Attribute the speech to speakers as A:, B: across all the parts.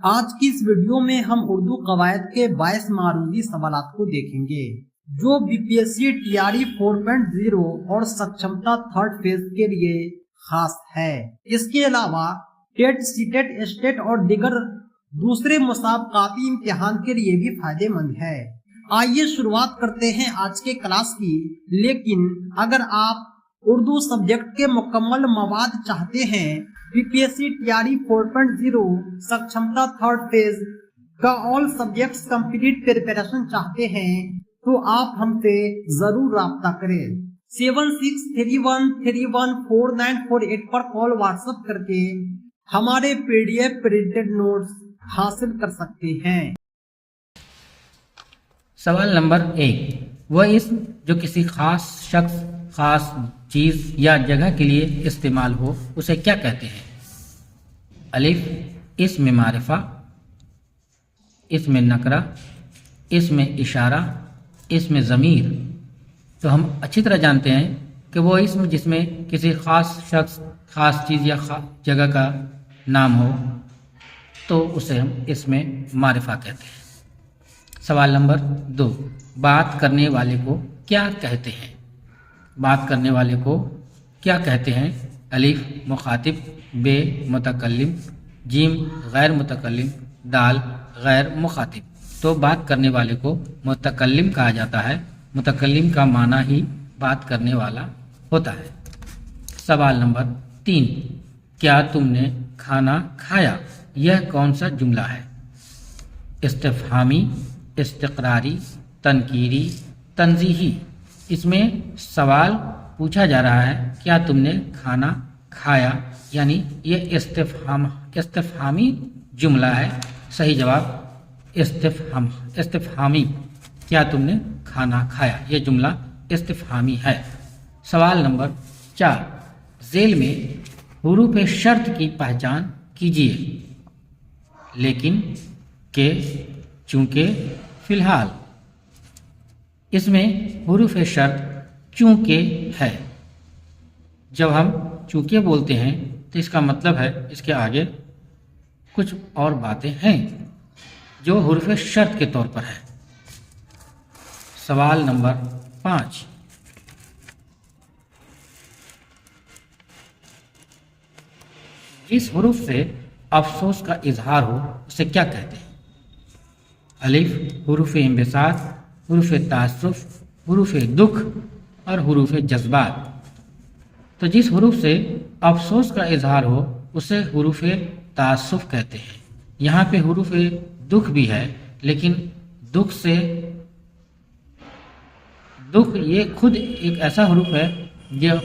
A: آج کی اس ویڈیو میں ہم اردو قواعد کے 22 معروضی سوالات کو دیکھیں گے جو B P S C T R E 4.0 اور سکشمتا تھرڈ فیز کے لیے خاص ہے۔ اس کے علاوہ TET, C TET, S TET اور دیگر دوسرے مسابقاتی امتحان کے لیے بھی فائدہ مند ہے۔ آئیے شروعات کرتے ہیں آج کے کلاس کی، لیکن اگر آپ اردو سبجیکٹ کے مکمل مواد چاہتے ہیں، B P S C T R E 4.0 Sakshamta third phase کا آل سبجیکٹس کمپلیٹ پریپریشن چاہتے ہیں تو آپ ہم سے ضرور رابطہ کریں۔ 7631314948 پر کال واٹس ایپ کر کے ہمارے P D F printed notes حاصل کر سکتے ہیں۔
B: سوال نمبر 1، وہ اسم جو کسی خاص شخص، خاص چیز یا جگہ کے لیے استعمال ہو اسے کیا کہتے ہیں؟ الف اسم معرفہ، اسم نکرہ، اسم اشارہ، اسم ضمیر۔ تو ہم اچھی طرح جانتے ہیں کہ وہ اسم جس میں کسی خاص شخص، خاص چیز یا جگہ کا نام ہو تو اسے ہم اسم معرفہ کہتے ہیں۔ سوال نمبر 2، بات کرنے والے کو کیا کہتے ہیں؟ بات کرنے والے کو کیا کہتے ہیں؟ الف مخاطب، ب متکلم، جیم غیر متکلم، دال غیر مخاطب۔ تو بات کرنے والے کو متکلم کہا جاتا ہے۔ متکلم کا معنی ہی بات کرنے والا ہوتا ہے۔ سوال نمبر 3، کیا تم نے کھانا کھایا؟ یہ کون سا جملہ ہے؟ استفہامی، استقراری، تنکیری، تنزیہی۔ اس میں سوال پوچھا جا رہا ہے کیا تم نے کھانا کھایا، یعنی یہ استفہامی جملہ ہے۔ صحیح جواب استفہامی، کیا تم نے کھانا کھایا، یہ جملہ استفہامی ہے۔ سوال نمبر 4، ذیل میں حروف شرط کی پہچان کیجیے۔ لیکن، کہ، چونکہ، فی الحال۔ اس میں حروف شرط چونکہ ہے۔ جب ہم چونکہ بولتے ہیں تو اس کا مطلب ہے اس کے آگے کچھ اور باتیں ہیں جو حروف شرط کے طور پر ہے۔ سوال نمبر 5، جس حروف سے افسوس کا اظہار ہو اسے کیا کہتے ہیں؟ الف حروف انبساط، حروف تاسف، حروف دکھ اور حروف جذبات۔ تو جس حروف سے افسوس کا اظہار ہو اسے حروف تاسف کہتے ہیں۔ یہاں پہ حروف دکھ بھی ہے، لیکن دکھ یہ خود ایک ایسا حروف ہے جو،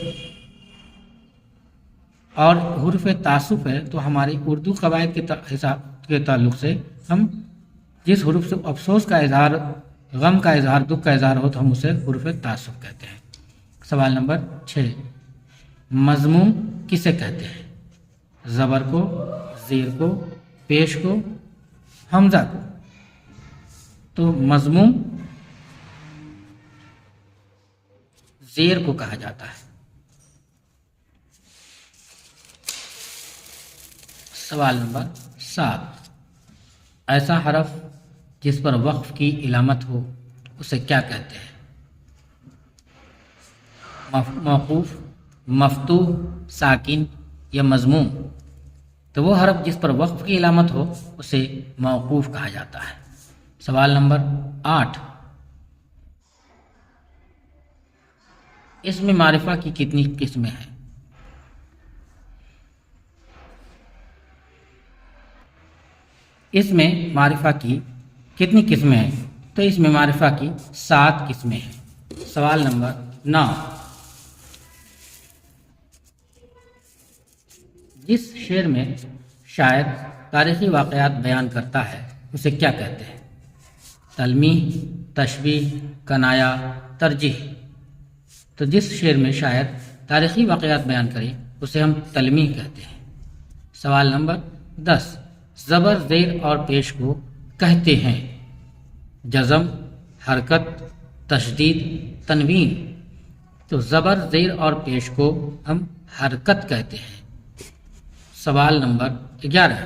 B: اور حروف تاسف ہے تو ہماری اردو قواعد کے حساب کے تعلق سے ہم جس حروف سے افسوس کا اظہار، غم کا اظہار، دکھ کا اظہار ہو تو ہم اسے حروف تاسف کہتے ہیں۔ سوال نمبر 6، مضموم کسے کہتے ہیں؟ زبر کو، زیر کو، پیش کو، حمزہ کو۔ تو مضموم زیر کو کہا جاتا ہے۔ سوال نمبر 7، ایسا حرف جس پر وقف کی علامت ہو اسے کیا کہتے ہیں؟ موقوف، مفتوح، ساکن یا مضموم۔ تو وہ حرف جس پر وقف کی علامت ہو اسے موقوف کہا جاتا ہے۔ سوال نمبر 8، اسم معرفہ کی کتنی قسمیں ہیں؟ اسم معرفہ کی کتنی قسمیں ہیں؟ تو اسم معرفہ کی 7 قسمیں ہیں۔ سوال نمبر 9، جس شعر میں شاعر تاریخی واقعات بیان کرتا ہے اسے کیا کہتے ہیں؟ تلمیح، تشبیہ، کنایا، ترجیح۔ تو جس شعر میں شاعر تاریخی واقعات بیان کرے اسے ہم تلمیح کہتے ہیں۔ سوال نمبر 10، زبر، زیر اور پیش کو کہتے ہیں جزم، حرکت، تشدید، تنوین۔ تو زبر، زیر اور پیش کو ہم حرکت کہتے ہیں۔ سوال نمبر 11،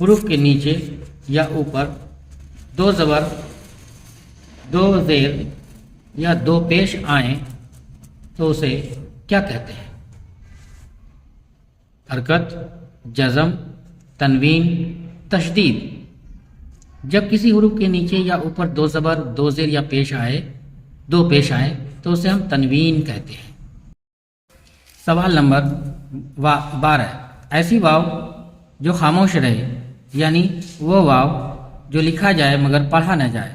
B: حروف کے نیچے یا اوپر دو زبر، دو زیر یا دو پیش آئیں تو اسے کیا کہتے ہیں؟ حرکت، جزم، تنوین، تشدید۔ جب کسی حروف کے نیچے یا اوپر دو زبر، دو زیر یا دو پیش آئے تو اسے ہم تنوین کہتے ہیں۔ سوال نمبر 12، ایسی واو جو خاموش رہے، یعنی وہ واو جو لکھا جائے مگر پڑھا نہ جائے۔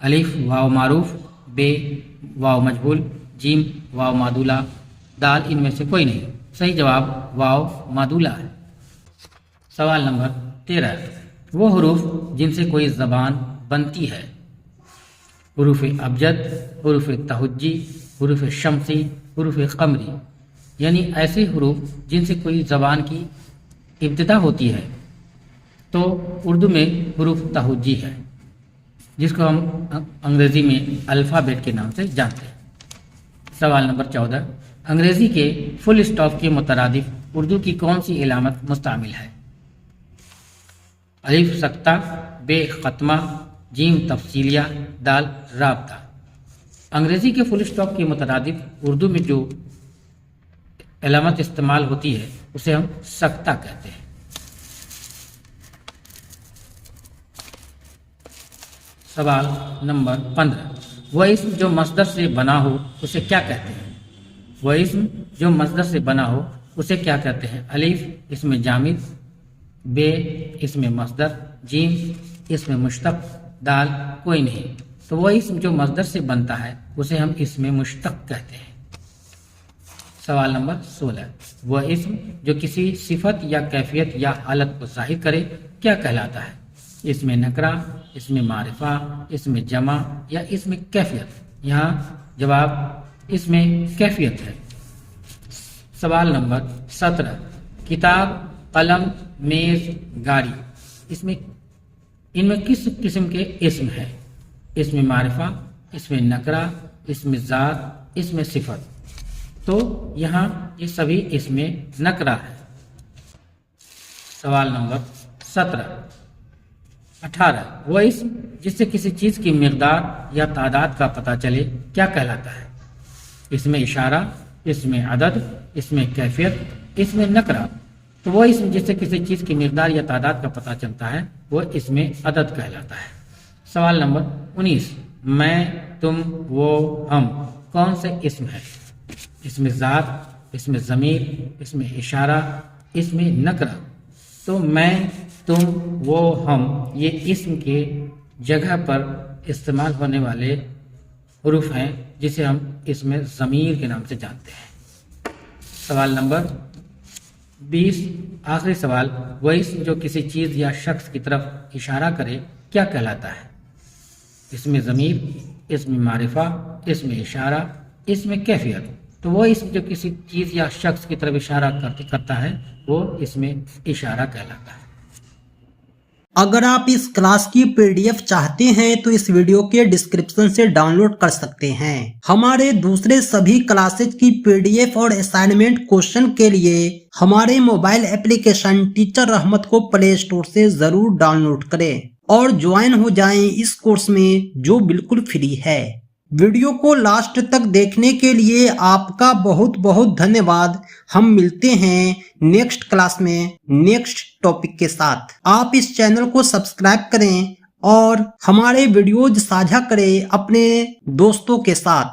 B: الف واو معروف، بے واو مجہول، جیم واو مادولہ، دال ان میں سے کوئی نہیں۔ صحیح جواب واو مادولہ ہے۔ سوال نمبر 13، وہ حروف جن سے کوئی زبان بنتی ہے۔ حروف ابجد، حروف تہجی، حروف شمسی، حروف قمری، یعنی ایسے حروف جن سے کوئی زبان کی ابتدا ہوتی ہے۔ تو اردو میں حروف تہجی ہے، جس کو ہم انگریزی میں الفابیٹ کے نام سے جانتے ہیں۔ سوال نمبر 14، انگریزی کے فل اسٹاپ کے مترادف اردو کی کون سی علامت مستعمل ہے؟ الف سکتہ، بے ختمہ، جیم تفصیلیہ، دال رابطہ۔ انگریزی کے فل اسٹاپ کے مترادف اردو میں جو علامت استعمال ہوتی ہے اسے ہم سکتہ کہتے ہیں۔ سوال نمبر 15، وہ اسم جو مصدر سے بنا ہو اسے کیا کہتے ہیں؟ وہ اسم جو مصدر سے بنا ہو اسے کیا کہتے ہیں؟ الف اسم جامد، بے اسم مصدر، جیم اسم مشتق، دال کوئی نہیں۔ تو وہ اسم جو مصدر سے بنتا ہے اسے ہم اسم مشتق کہتے ہیں۔ سوال نمبر 16، وہ اسم جو کسی صفت یا کیفیت یا حالت کو ظاہر کرے کیا کہلاتا ہے؟ اسم نکرہ، اسم معرفہ، اسم جمع یا اسم کیفیت؟ یہاں جواب اسم کیفیت ہے۔ سوال نمبر 17، کتاب، قلم، میز، گاڑی، ان میں کس قسم کے اسم ہیں؟ اسم معرفہ، اسم نکرہ، اسم ذات، اسم صفت؟ تو یہاں یہ سبھی اسم نکرہ ہے۔ سوال نمبر 18، وہ اسم جس سے کسی چیز کی مقدار یا تعداد کا پتہ چلے کیا کہلاتا ہے؟ اسم اشارہ، اسم عدد، اسم کیفیت، اسم نکرہ؟ تو وہ اسم جس سے کسی چیز کی مقدار یا تعداد کا پتہ چلتا ہے وہ اسم عدد کہلاتا ہے۔ سوال نمبر 19، میں، تم، وہ، ہم کون سے اسم ہے؟ اسم ذات، اسم ضمیر، اسم اشارہ، اسم نکرہ؟ تو میں، تم، وہ، ہم یہ اسم کے جگہ پر استعمال ہونے والے حروف ہیں جسے ہم اسم ضمیر کے نام سے جانتے ہیں۔ سوال نمبر 20، آخری سوال، وہ اسم جو کسی چیز یا شخص کی طرف اشارہ کرے کیا کہلاتا ہے؟ اسم ضمیر، اسم معرفہ، اسم اشارہ، اسم کیفیت؟ تو وہ اسم جو کسی چیز یا شخص کی طرف اشارہ کرتا ہے وہ اسم اشارہ کہلاتا ہے۔
A: اگر آپ اس کلاس کی PDF چاہتے ہیں تو اس ویڈیو کے ڈسکرپشن سے ڈاؤن لوڈ کر سکتے ہیں۔ ہمارے دوسرے سبھی کلاسز کی PDF اور اسائنمنٹ کوشچن کے لیے ہمارے موبائل اپلیکیشن ٹیچر رحمت کو پلے اسٹور سے ضرور ڈاؤن لوڈ کریں اور جوائن ہو جائیں اس کورس میں جو بالکل فری ہے۔ ویڈیو کو لاسٹ تک دیکھنے کے لیے آپ کا بہت بہت دھنیہ واد۔ ہم ملتے ہیں نیکسٹ کلاس میں نیکسٹ ٹاپک کے ساتھ۔ آپ اس چینل کو سبسکرائب کریں اور ہمارے ویڈیوز ساجھا کریں اپنے دوستوں کے ساتھ۔